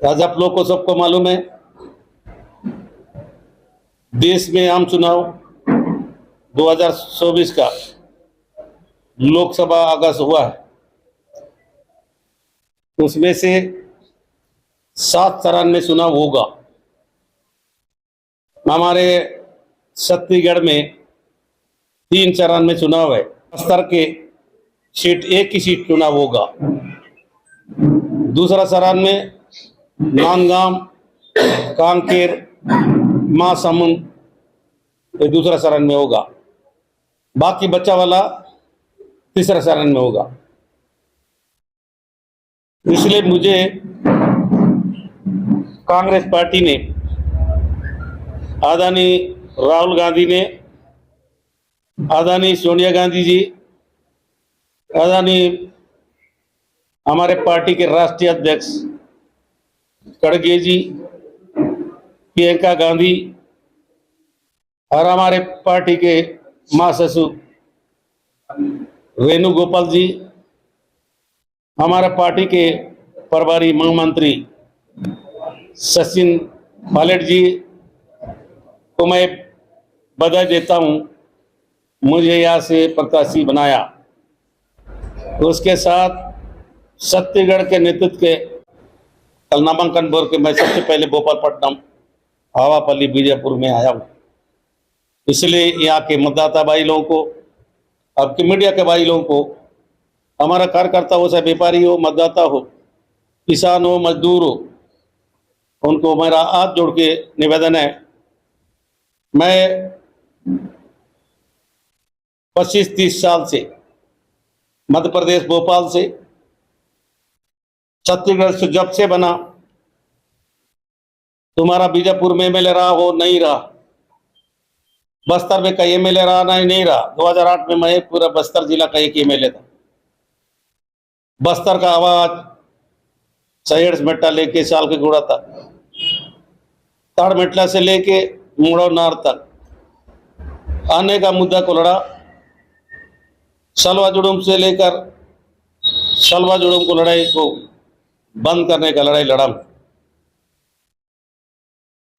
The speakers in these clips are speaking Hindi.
आज आप लोग को सबको मालूम है, देश में आम चुनाव 2024 का लोकसभा अगस्त हुआ है। उसमें से 7 चरण में चुनाव होगा। हमारे छत्तीसगढ़ में 3 चरण में चुनाव है। बस्तर के सीट एक ही सीट चुनाव होगा। दूसरा चरण में नांदगांव, कांकेर, महासमुंद ये दूसरा चरण में होगा। बाकी बच्चा वाला तीसरा चरण में होगा। इसलिए मुझे कांग्रेस पार्टी ने, आदरणीय राहुल गांधी ने, आदरणीय सोनिया गांधी जी, आदरणीय हमारे पार्टी के राष्ट्रीय अध्यक्ष खड़गे जी, प्रियंका गांधी और हमारे पार्टी के महासचिव वेणुगोपाल जी, हमारा पार्टी के प्रभारी महामंत्री सचिन पायलट जी को मैं बधाई देता हूं, मुझे यहाँ से प्रत्याशी बनाया। उसके साथ छत्तीसगढ़ के नेतृत्व के कल नामांकन भर के मैं सबसे पहले भोपालपट्टनम, हवापल्ली, बीजापुर में आया हूँ। इसलिए यहाँ के मतदाता भाई लोगों को, आपके मीडिया के भाई लोगों को, हमारा कार्यकर्ता हो, चाहे व्यापारी हो, मतदाता हो, किसान हो, मजदूर हो, उनको मेरा हाथ जोड़ के निवेदन है, मैं 25-30 साल से मध्य प्रदेश भोपाल से, छत्तीसगढ़ से जब से बना, तुम्हारा बीजापुर में एमएलए रहा हो नहीं रहा, बस्तर में कई एमएलए रहा नहीं रहा। 2008 में मैं पूरा बस्तर जिला का एक एमएलए था। बस्तर का आवाज सहेड़ मेटा लेके साल के गुड़ा तक, ताड़ मेटला से लेके मुड़ौनार तक आने का मुद्दा को लड़ा। सलवा जुड़ूम से लेकर सलवा जुड़ूम को लड़ाई को बंद करने का लड़ाई लड़ा।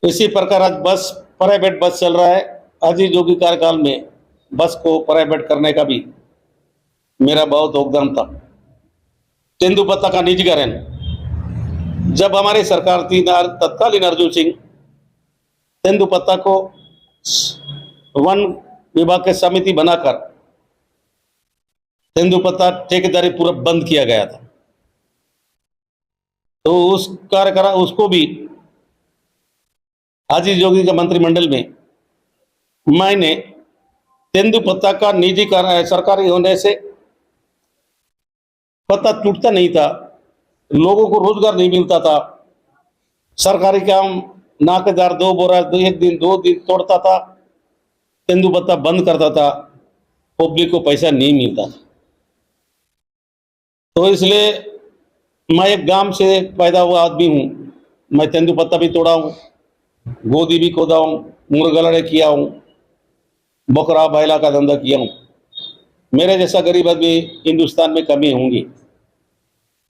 इसी प्रकार आज बस प्राइवेट बस चल रहा है। अजीत जोगी कार्यकाल में बस को प्राइवेट करने का भी मेरा बहुत योगदान था। तेंदुपत्ता का निजीकरण, जब हमारी सरकार थी, तत्कालीन अर्जुन सिंह तेंदुपत्ता को वन विभाग की समिति बनाकर तेंदुपत्ता ठेकेदारी पूरा बंद किया गया था। तो उस कार्यक्रम उसको भी अजीत जोगी के मंत्रिमंडल में मैंने तेंदुपत्ता का निजीकरण, सरकारी होने से पत्ता टूटता नहीं था, लोगों को रोजगार नहीं मिलता था, सरकारी काम नाकेदार 2 बोरा 1 दिन 2 दिन तोड़ता था, तेंदुपत्ता बंद करता था, पब्लिक को पैसा नहीं मिलता था। तो इसलिए मैं एक गांव से पैदा हुआ आदमी हूँ। मैं तेंदुपत्ता भी तोड़ा हूँ, गोदी भी खोदा हूँ, मुर्गा लड़ाई किया हूँ, बकरा बैला का धंधा किया हूँ। मेरे जैसा गरीब आदमी हिंदुस्तान में कमी होंगी।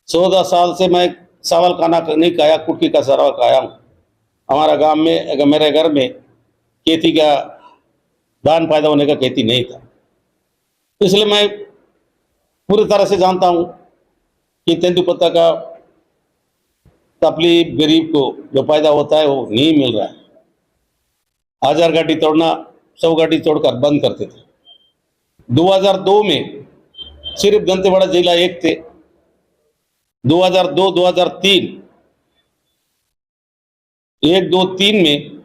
14 साल से मैं चावल खाना नहीं खाया, कुटकी का सरवा खाया हूँ। हमारा गांव में, अगर मेरे घर में खेती का धान पैदा होने का खेती नहीं था। इसलिए मैं पूरी तरह से जानता हूँ कि तेंदुपत्ता का तकलीफ गरीब को जो पैदा होता है वो नहीं मिल रहा है। 1000 गाड़ी तोड़ना 100 गाड़ी तोड़कर बंद करते थे। 2002 में सिर्फ दंतेवाड़ा जिला एक थे। 2002, 2003, 1, 2, 3 में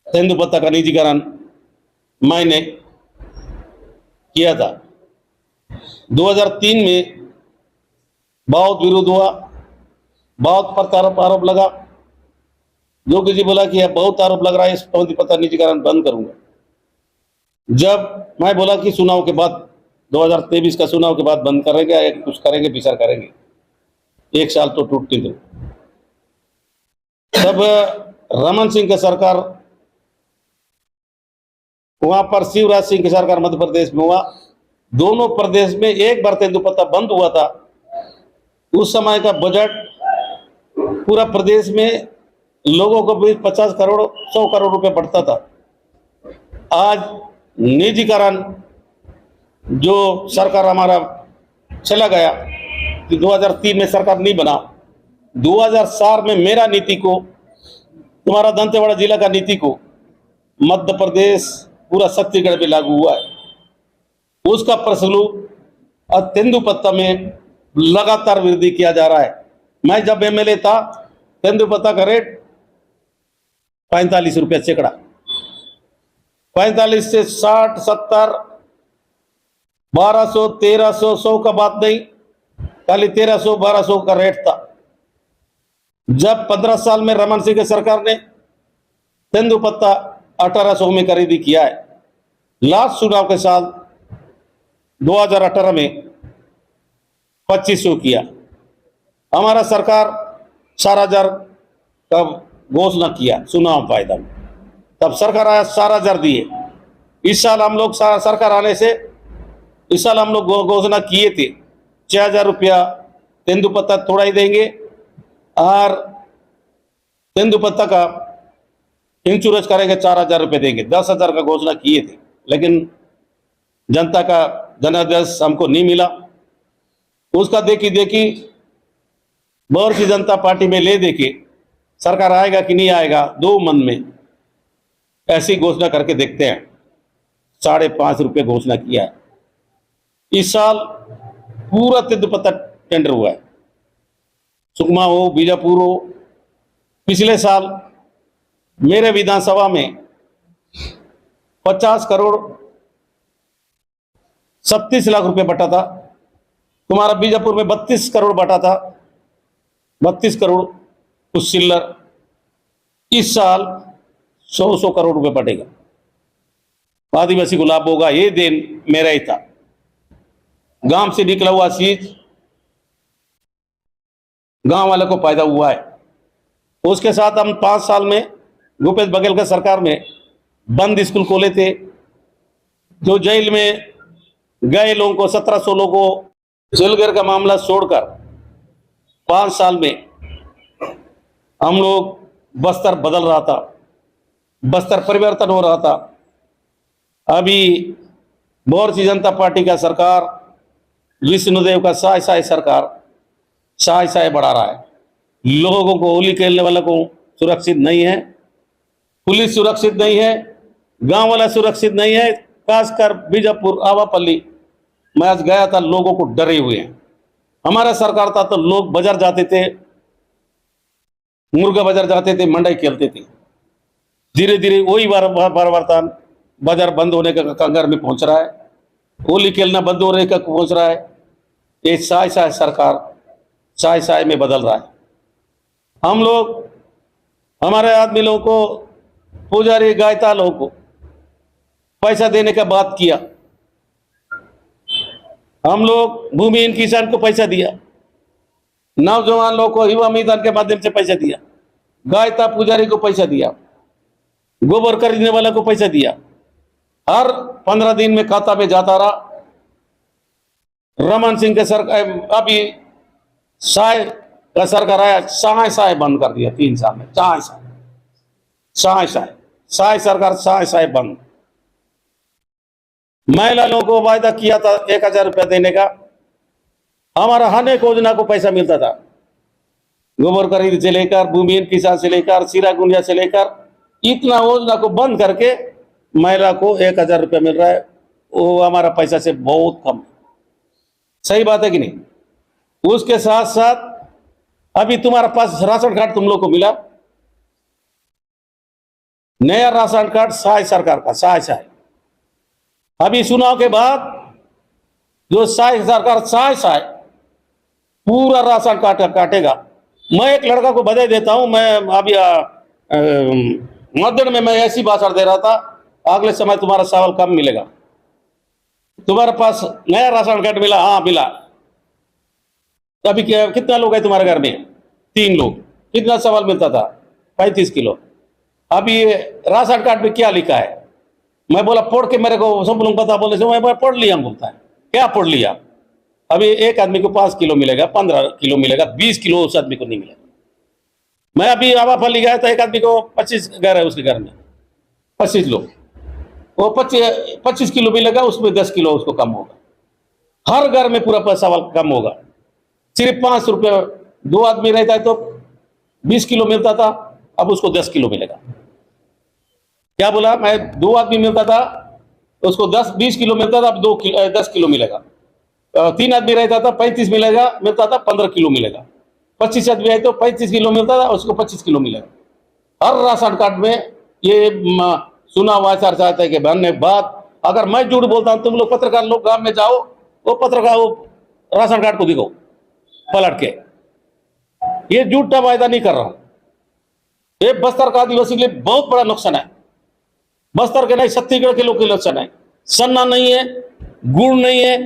तेंदुपत्ता का निजीकरण मैंने किया था। 2003 में बहुत विरोध हुआ, बहुत प्रत्यारोप आरोप लगा। जोगी जी बोला कि बहुत आरोप लग रहा है, इस तेंदुपत्ता निजीकरण बंद करूंगा। जब मैं बोला कि चुनाव के बाद 2023 का चुनाव के बाद बंद करेंगे, कुछ करेंगे, विचार करेंगे, 1 साल तो टूटने दो। तब रमन सिंह की सरकार, वहां पर शिवराज सिंह की सरकार मध्य प्रदेश में हुआ। दोनों प्रदेश में एक बार तेंदुपत्ता बंद हुआ था। उस समय का बजट पूरा प्रदेश में लोगों को भी 50 करोड़ 100 करोड़ रुपए बढ़ता था। आज निजीकरण जो सरकार हमारा चला गया कि 2003 में सरकार नहीं बना, 2004 में मेरा नीति को, तुम्हारा दंतेवाड़ा जिला का नीति को मध्य प्रदेश पूरा छत्तीसगढ़ में लागू हुआ है। उसका प्रस्ताव और तेंदुपत्ता में लगातार वृद्धि किया जा रहा है। मैं जब एमएलए था, तेंदुपत्ता का रेट 45 रुपये सैकड़ा, 45 से 60 70 1200 1300 100 का बात नहीं, खाली 1300 1200 का रेट था। जब 15 साल में रमन सिंह की सरकार ने तेंदुपत्ता 1800 में खरीदी किया है। लास्ट चुनाव के साल 2018 में 2500 किया। हमारा सरकार 4000 का घोषणा किया चुनाव फायदा में, तब सरकार आया 4000 दिए। इस साल हम लोग सरकार आने से इस साल हम लोग घोषणा किए थे 6000 रुपया तेंदुपत्ता थोड़ा ही देंगे और तेंदुपत्ता का इंश्योरेंस करेंगे 4000 रुपये देंगे। 10,000 का घोषणा किए थे, लेकिन जनता का जनादेश हमको नहीं मिला। उसका देखी भारतीय जनता पार्टी में ले देके सरकार आएगा कि नहीं आएगा, दो मन में ऐसी घोषणा करके देखते हैं। 5.5 रुपये घोषणा किया है। इस साल पूरा तेंदुपत्ता टेंडर हुआ है, सुकमा हो बीजापुर हो। पिछले साल मेरे विधानसभा में 50 करोड़ 37 लाख रुपए बटा था। तुम्हारा बीजापुर में 32 करोड़ बटा था, 32 करोड़ कुछ चिल्लर। इस साल 100 करोड़ रुपए बटेगा। आदिवासी को लाभ होगा, ये दिन मेरा ही था। गांव से निकला हुआ चीज गांव वाले को फायदा हुआ है। उसके साथ हम 5 साल में भूपेश बघेल का सरकार में बंद स्कूल खोले थे। जो जेल में गए लोगों को 1700 लोगों को जेलगर का मामला छोड़कर 5 साल में हम लोग बस्तर बदल रहा था, बस्तर परिवर्तन हो रहा था। अभी भारतीय जनता पार्टी का सरकार, विष्णुदेव का साय सरकार साय बढ़ा रहा है। लोगों को, होली खेलने वालों को सुरक्षित नहीं है, पुलिस सुरक्षित नहीं है, गांव वाला सुरक्षित नहीं है। खासकर बीजापुर आवापल्ली मैं आज गया था, लोगों को डरे हुए हैं। हमारा सरकार था तो लोग बाजार जाते थे, मुर्गा बाजार जाते थे, मंडई खेलते थे। धीरे धीरे वही परिवर्तन बाजार बंद होने का कंगार में पहुंच रहा है, होली खेलना बंद होने का पहुंच रहा है। ये साय सरकार साय में बदल रहा है। हम लोग, हमारे आदमी लोगों को, पुजारी गायता लोगों को पैसा देने का बात किया। हम लोग भूमिहीन किसान को पैसा दिया, नौजवान लोगों को युवा मैदान के माध्यम से पैसा दिया, गायता पुजारी को पैसा दिया, गोबर खरीदने वाला को पैसा दिया। हर 15 दिन में खाता में जाता रहा। रमन सिंह के सरकार, अभी साय का सरकार आया, साय बंद कर दिया 3 साल में। साय सरकार साय बंद। महिला लोगों को वायदा किया था 1000 रुपया देने का। हमारा अनेक योजना को पैसा मिलता था, गोबर खरीद से लेकर, भूमिहीन किसान से लेकर, सीरा गुंजिया से लेकर, इतना योजना को बंद करके महिला को 1000 रुपया मिल रहा है। वो हमारा पैसा से बहुत कम। सही बात है कि नहीं? उसके साथ साथ अभी तुम्हारे पास राशन कार्ड तुम लोग को मिला, नया राशन कार्ड साय सरकार का, साय। अभी चुनाव के बाद जो साय सरकार साय पूरा राशन कार्ड काटेगा। मैं एक लड़का को बधाई देता हूं। मैं अभी मध्य में मैं ऐसी भाषण दे रहा था, अगले समय तुम्हारा चावल कम मिलेगा। तुम्हारे पास नया राशन कार्ड मिला? हाँ मिला। अभी कितना लोग है तुम्हारे घर में? 3 लोग। कितना चावल मिलता था? 35 किलो। अभी राशन कार्ड में क्या लिखा है? मैं बोला पढ़ के, मेरे को सब लोग पता बोले, मैं पढ़ लिया। बोलता है क्या पढ़ लिया? अभी एक आदमी को 5 किलो मिलेगा, 15 किलो मिलेगा, 20 किलो उस आदमी को नहीं मिलेगा। मैं अभी आवापल्ली गया था, एक आदमी को 25 घर है उसके घर में, 25 लोग, वो 25 किलो मिलेगा, उसमें 10 किलो उसको कम होगा। हर घर में पूरा पैसा कम होगा। सिर्फ 5 रुपये, 2 आदमी रहता है तो 20 किलो मिलता था, अब उसको 10 किलो मिलेगा। क्या बोला मैं? 2 आदमी मिलता था उसको 10-20 किलो मिलता था, अब 10 किलो मिलेगा। 3 आदमी रहता था 35 मिलता था 15 किलो मिलेगा। 25 आदमी है तो 35 किलो मिलता था, उसको 25 किलो मिलेगा। हर राशन कार्ड में ये सुना हुआ चर्चा है कि बनने बाद अगर मैं झूठ बोलता हूं, तुम लोग पत्रकार लोग गांव में जाओ, वो पत्रकार वो राशन कार्ड को दिखाओ पलट के। ये झूठा वायदा नहीं कर रहा हूं। ये बस्तर का आदिवासी के लिए बहुत बड़ा नुकसान है। बस्तर के नहीं, छत्तीसगढ़ के लोग के नुकसान है। सन्ना नहीं है, गुड़ नहीं है,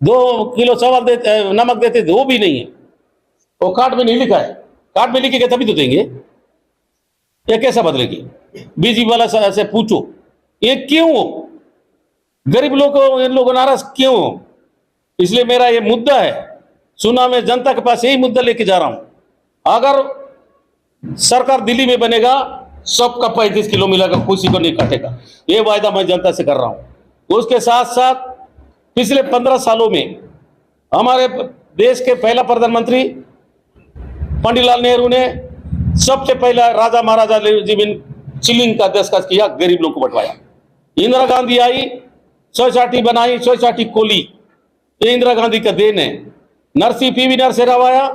2 किलो चावल देते, नमक देते थे, वो भी नहीं है। वो कार्ड में नहीं लिखा है। कार्ड में लिखेगा तभी तो देंगे। ये कैसा बदलेगी? बीजी वाला से पूछो ये क्यों हो? गरीब लोग को इन लोगों नाराज क्यों हो? इसलिए मेरा ये मुद्दा है, सुना मैं जनता के पास यही मुद्दा लेके जा रहा हूं। अगर सरकार दिल्ली में बनेगा, सबका 35 किलो मिलेगा, किसी को नहीं काटेगा। ये वायदा मैं जनता से कर रहा हूं। उसके साथ साथ पिछले 15 सालों में हमारे देश के पहला प्रधानमंत्री पंडितलाल नेहरू ने सबसे पहला राजा महाराजा जमीन चिलिंग का दस्तखत किया, गरीब लोग को बंटवाया। इंदिरा गांधी आई, सोसाइटी बनाई, सोसाइटी खोली, ये इंदिरा गांधी का देन है। पीवी नरसिंह राव आया,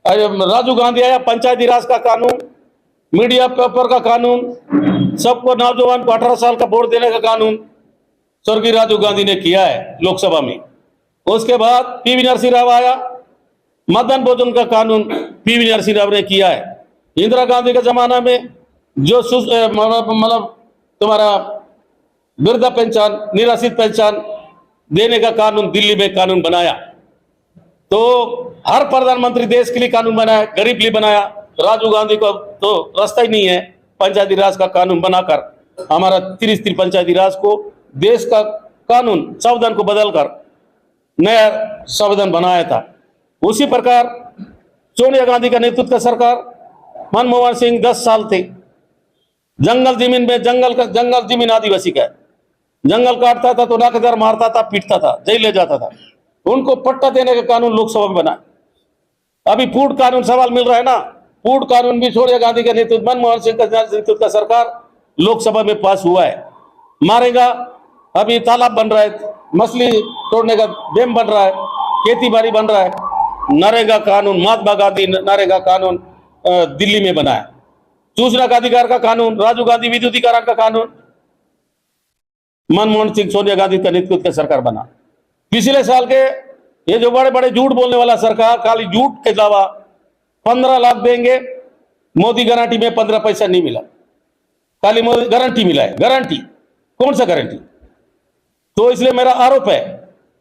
राजीव गांधी आया, पंचायती राज का कानून, मीडिया पेपर का कानून, सबको नौजवान को 18 साल का वोट देने का कानून स्वर्गीय राजीव गांधी ने किया है लोकसभा में। उसके बाद पीवी नरसिंह राव आया, मध्याह्न भोजन का कानून पीवी नरसिंह राव ने किया है। इंदिरा गांधी के जमाना में जो मतलब तुम्हारा वृद्धा पेंशन, निराश्रित पेंशन देने का कानून दिल्ली में कानून बनाया। तो हर प्रधानमंत्री देश के लिए कानून बनाया, गरीब लिए बनाया। राजीव गांधी को तो रास्ता ही नहीं है पंचायती राज का कानून बनाकर हमारा त्रिस्तरीय पंचायती राज को, देश का कानून संविधान को बदलकर नया संविधान बनाया था। उसी प्रकार सोनिया गांधी का नेतृत्व का सरकार, मनमोहन सिंह 10 साल थे। जंगल जमीन में जंगल जमीन आदिवासी का है, जंगल काटता था तो नाकेदार मारता था, पीटता था, जेल ले जाता था। उनको पट्टा देने का कानून लोकसभा में बना। अभी फूड कानून सवाल मिल रहा है ना, फूड कानून भी सोनिया गांधी के नेतृत्व, मनमोहन सिंह का नेतृत्व का सरकार लोकसभा में पास हुआ है। मारेगा, अभी तालाब बन रहा है, मछली तोड़ने का डैम बन रहा है, खेती बाड़ी बन रहा है। नरेगा कानून, महात्मा गांधी नरेगा कानून दिल्ली में बना है। सूचना का अधिकार का कानून, राजीव गांधी विद्युतीकरण का कानून, मनमोहन सिंह सोनिया गांधी का नेतृत्व का सरकार बना। पिछले साल के ये जो बड़े बड़े झूठ बोलने वाला सरकार, खाली झूठ के अलावा 15 लाख देंगे, मोदी गारंटी में 15 पैसा नहीं मिला, खाली मोदी गारंटी मिला है। गारंटी कौन सा गारंटी? तो इसलिए मेरा आरोप है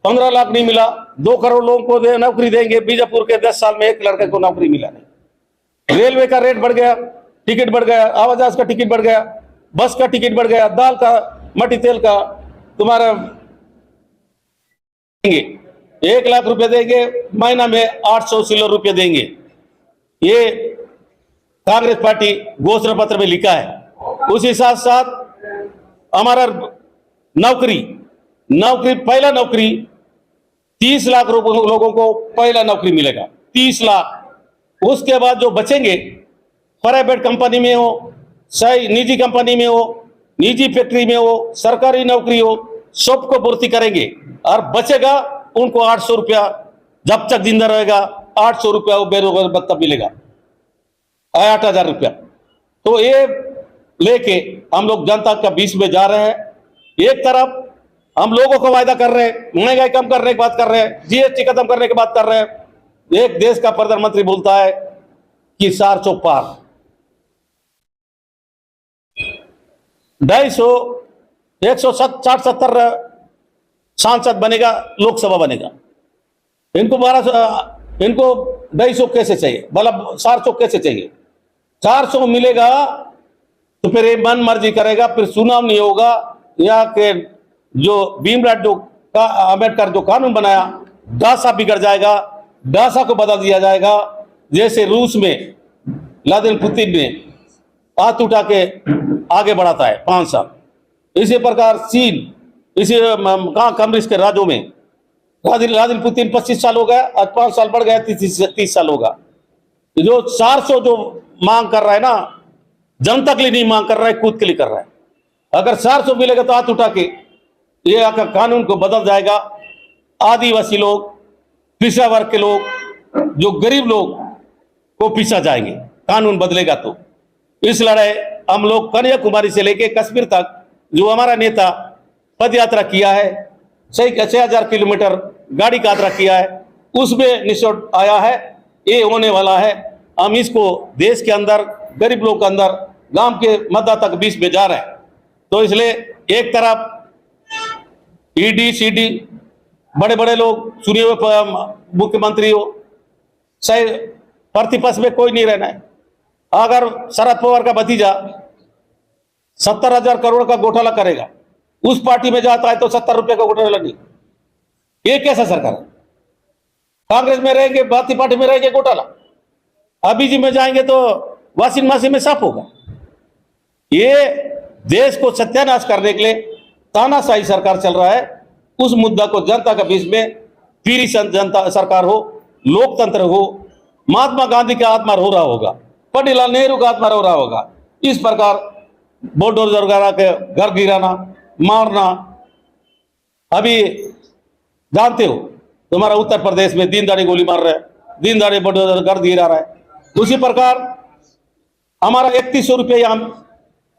15 लाख नहीं मिला। 2 करोड़ लोगों को नौकरी देंगे, बीजापुर के 10 साल में 1 लड़के को नौकरी मिला नहीं। रेलवे का रेट बढ़ गया, टिकट बढ़ गया, आवाजाज का टिकट बढ़ गया, बस का टिकट बढ़ गया, दाल का, मट्टी तेल का तुम्हारा 1 लाख रुपए देंगे, महीना में 800 रुपए देंगे। ये कांग्रेस पार्टी घोषणा पत्र में लिखा है। उसी साथ साथ हमारा नौकरी पहला नौकरी 30 लाख लोगों को पहला नौकरी मिलेगा, 30 लाख। उसके बाद जो बचेंगे प्राइवेट कंपनी में हो, चाहे निजी कंपनी में हो, निजी फैक्ट्री में हो, सरकारी नौकरी हो, सबको पूर्ति करेंगे। और बचेगा उनको 800 रुपया, जब तक जिंदा रहेगा 800 रुपया वो बेरोजगार भत्ता मिलेगा, 8,000 रुपया। तो ये लेके हम लोग जनता के बीच में जा रहे हैं। एक तरफ हम लोगों को वायदा कर रहे हैं, महंगाई कम करने की बात कर रहे हैं, जीएसटी खत्म करने की बात कर रहे हैं। एक देश का प्रधानमंत्री बोलता है कि 400 पार, 250 160-70 सांसद बनेगा, लोकसभा बनेगा। इनको 250 कैसे चाहिए, मतलब 400 कैसे चाहिए? 400 मिलेगा तो फिर ये मन मर्जी करेगा, फिर चुनाव नहीं होगा। यहाँ के जो भीमराव जो अम्बेडकर जो कानून बनाया, ढांचा बिगड़ जाएगा, ढांचा को बदल दिया जाएगा। जैसे रूस में व्लादिमीर पुतिन ने हाथ उठा के आगे बढ़ाता है 5 साल। इसी प्रकार चीन, इसी कहाँ कम्युनिस्ट के राज्यों में व्लादिमीर पुतिन 25 साल हो गया, आज 5 साल बढ़ गया, 30 साल होगा। जो 400 जो मांग कर रहा है ना, जनता के लिए नहीं मांग कर रहा है, खुद के लिए कर रहा है। अगर 400 मिलेगा तो हाथ उठा के ये आकर कानून को बदल जाएगा। आदिवासी लोग, पिछड़ा वर्ग के लोग, जो गरीब लोग को पीछा जाएंगे, कानून बदलेगा तो। इस लड़ाई हम लोग कन्याकुमारी से लेके कश्मीर तक जो हमारा नेता पद यात्रा किया है, 6,000 किलोमीटर गाड़ी का यात्रा किया है, उसमें निष्कर्ष आया है ये होने वाला है। हम इसको देश के अंदर गरीब लोग के अंदर, गांव के मतदाता के बीच में जा रहे हैं। तो इसलिए एक तरफ ईडी सीडी बड़े बड़े लोग, चुने हुए मुख्यमंत्री हो, सही प्रतिपक्ष में कोई नहीं रहना है। अगर शरद पवार का भतीजा 70,000 करोड़ का घोटाला करेगा, उस पार्टी में जाता है तो 70 रुपए का घोटाला नहीं, ये कैसा सरकार है? कांग्रेस में रहेंगे, भारतीय पार्टी में रहेंगे घोटाला, अभी जी में जाएंगे तो वाशिंग मशीन में साफ होगा। ये देश को सत्यानाश करने के लिए तानाशाही सरकार चल रहा है। उस मुद्दा को जनता के बीच में पीरी जनता सरकार हो, लोकतंत्र हो, महात्मा गांधी का आत्मा रो रहा होगा, पंडितलाल नेहरू का आत्मा रो रहा होगा। इस प्रकार बुलडोजर वगैरह के घर गिराना, मारना, अभी जानते हो तुम्हारा उत्तर प्रदेश में दिन दाड़ी गोली मार रहे हैं, दिन दाड़ी बुलडोजर घर गिरा रहा है। उसी प्रकार हमारा 3100 रुपये हम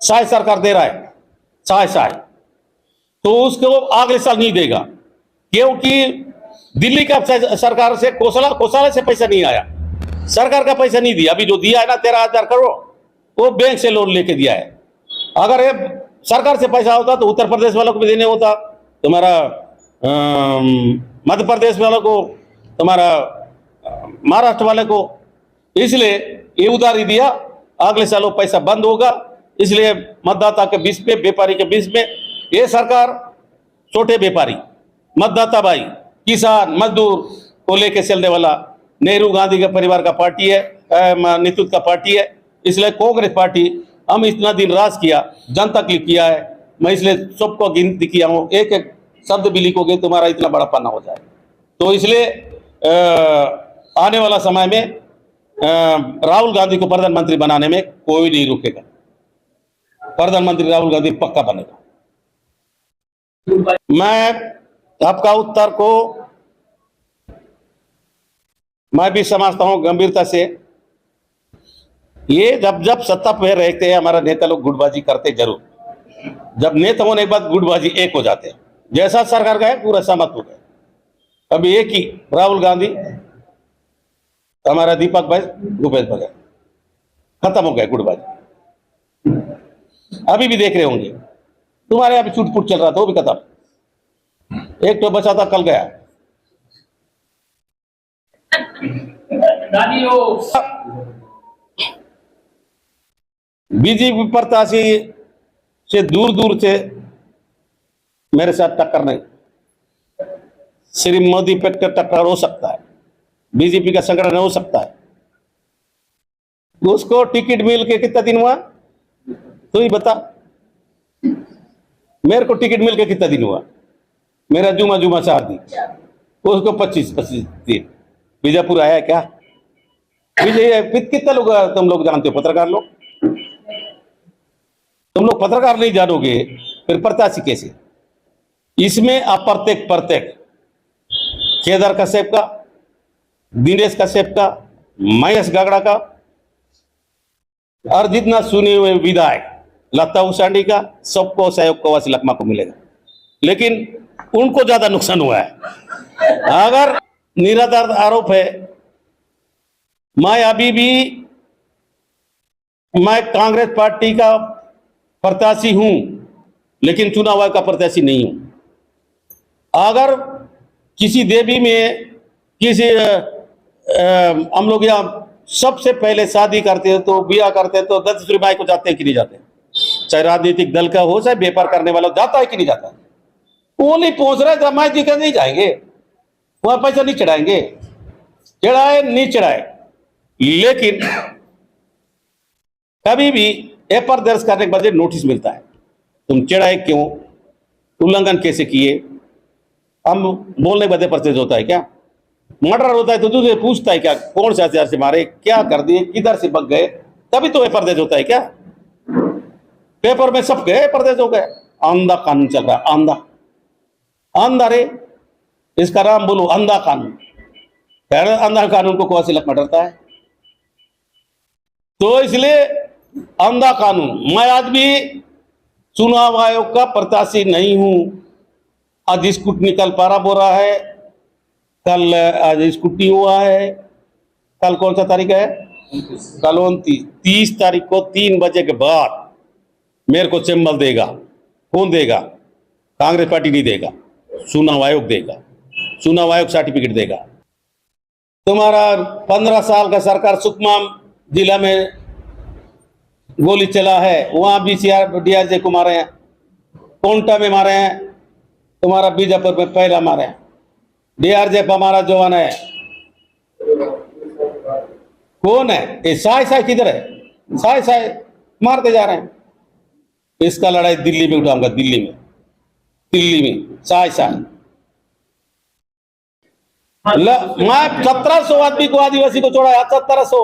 सहाय सरकार दे रहा है, सहाय तो उसको अगले साल नहीं देगा, क्योंकि दिल्ली का सरकार से कोषालय से पैसा नहीं आया, सरकार का पैसा नहीं दिया। अभी जो दिया है ना 13,000 करोड़, वो बैंक से लोन लेके दिया है। अगर ये सरकार से पैसा होता तो उत्तर प्रदेश वालों को भी देने होता, तुम्हारा मध्य प्रदेश वालों को, तुम्हारा महाराष्ट्र वाले को। इसलिए ये उधारी दिया, अगले साल वो पैसा बंद होगा। इसलिए मतदाता के बीच में, व्यापारी के बीच में, ये सरकार छोटे व्यापारी, मतदाता भाई, किसान, मजदूर को लेके चलने वाला नेहरू गांधी के परिवार का पार्टी है, नेतृत्व का पार्टी है। इसलिए कांग्रेस पार्टी हम इतना दिन राज किया, जनता के लिए किया है। मैं इसलिए सबको गिनती किया हूँ, एक एक शब्द भी लिखोगे तुम्हारा इतना बड़ा पन्ना हो जाए। तो इसलिए आने वाला समय में राहुल गांधी को प्रधानमंत्री बनाने में कोई नहीं रुकेगा। प्रधानमंत्री राहुल गांधी पक्का बनेगा। मैं आपका उत्तर को मैं भी समझता हूं गंभीरता से। ये जब सत्ता पे रहते हैं हमारा नेता लोग गुटबाजी करते जरूर, जब नेता होने के बाद गुटबाजी एक हो जाते हैं। जैसा सरकार का है पूरा सहमत हो गए। अभी एक ही राहुल गांधी, हमारा दीपक भाई, भूपेश बघेल, खत्म हो गया गुटबाजी। अभी भी देख रहे होंगे तुम्हारे यहाँ भी छूट चल रहा था, वो भी खत्म। एक तो बचा था, कल गया। बीजेपी प्रत्याशी से दूर दूर से मेरे साथ टक्कर नहीं, सिर्फ मोदी पे टक्कर हो सकता है, बीजेपी का संगठन हो सकता है। उसको टिकट मिल के कितना दिन हुआ तो ही बता। मेरे को टिकट मिल के कितना दिन हुआ? मेरा जुमा 4 दिन, उसको 25 दिन। बीजापुर आया क्या? विजय कितना लोग तुम लोग जानते हो? पत्रकार लोग, तुम लोग पत्रकार नहीं जानोगे फिर प्रत्याशी कैसे? इसमें प्रत्येक केदार कश्यप का, दिनेश कश्यप का, महेश गागड़ा का, और जितना सुने हुए विधायक लता उसांडी का, सबको सहयोग कवासी लखमा को मिलेगा। लेकिन उनको ज्यादा नुकसान हुआ है। अगर निराधार आरोप है, मैं अभी भी मैं कांग्रेस पार्टी का प्रत्याशी हूं, लेकिन चुनाव आयोग का प्रत्याशी नहीं हूं। अगर किसी देवी में किसी हम लोग यहाँ सबसे पहले शादी करते हैं तो ब्याह करते हैं तो दत्तश्री माई को जाते हैं कि नहीं जाते? चाहे राजनीतिक दल का हो, चाहे व्यापार करने वाला, जाता है कि नहीं जाता? वो नहीं पहुंच रहा है, माई जी का नहीं जाएंगे, वहां पैसा नहीं चढ़ाएंगे, चढ़ाए नहीं चढ़ाए। लेकिन कभी भी एफआईआर दर्ज करने के बाद नोटिस मिलता है, तुम चिढ़ाए क्यों, उल्लंघन कैसे किए, हम बोलने के बाद पर्चेज होता है क्या? मर्डर होता है तो तुझे पूछता है क्या, कौन से हथियार से मारे, क्या कर दिए, किधर से बग गए, तभी तो एफआईआर दर्ज होता है क्या? पेपर में सब गए, एफआईआर दर्ज हो गए। अंधा कानून चल रहा है, अंधा अंधा रे, इसका नाम बोलो अंधा कानून। अंधा कानून को कौन सी लकमा डरता है? तो इसलिए अंधा कानून। मैं आज भी चुनाव आयोग का प्रत्याशी नहीं हूं। आज स्कूटनी कल पारा बोरा है, कल आज स्कूटी हुआ है, कल कौन सा तारीख है? कल 30 तारीख को 3 बजे के बाद मेरे को चंबल देगा। कौन देगा? कांग्रेस पार्टी नहीं देगा, चुनाव आयोग देगा, चुनाव आयोग सर्टिफिकेट देगा। तुम्हारा 15 साल का सरकार सुकमा जिला में गोली चला है, वहां भी डीआरजे को मारे हैं, कोंटा में मारे हैं, तुम्हारा बीजापुर में पहला मारे हैं, डीआरजे पर हमारा जवान है। कौन है ये? साय साय किधर है? साय साय मारते जा रहे हैं। इसका लड़ाई दिल्ली में उठाऊंगा, दिल्ली में साय साय। मैं 1700 आदमी को, आदिवासी को छोड़ा 1700,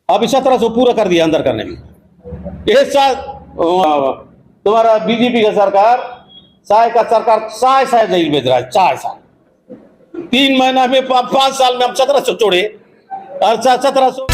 अभी 1700 पूरा कर दिया अंदर करने में। ये तुम्हारा बीजेपी का सरकार, साय का सरकार साय साय जेल भेज रहा है, साय साय। 3 महीना में 5 साल में हम 1700 छोड़े और 1700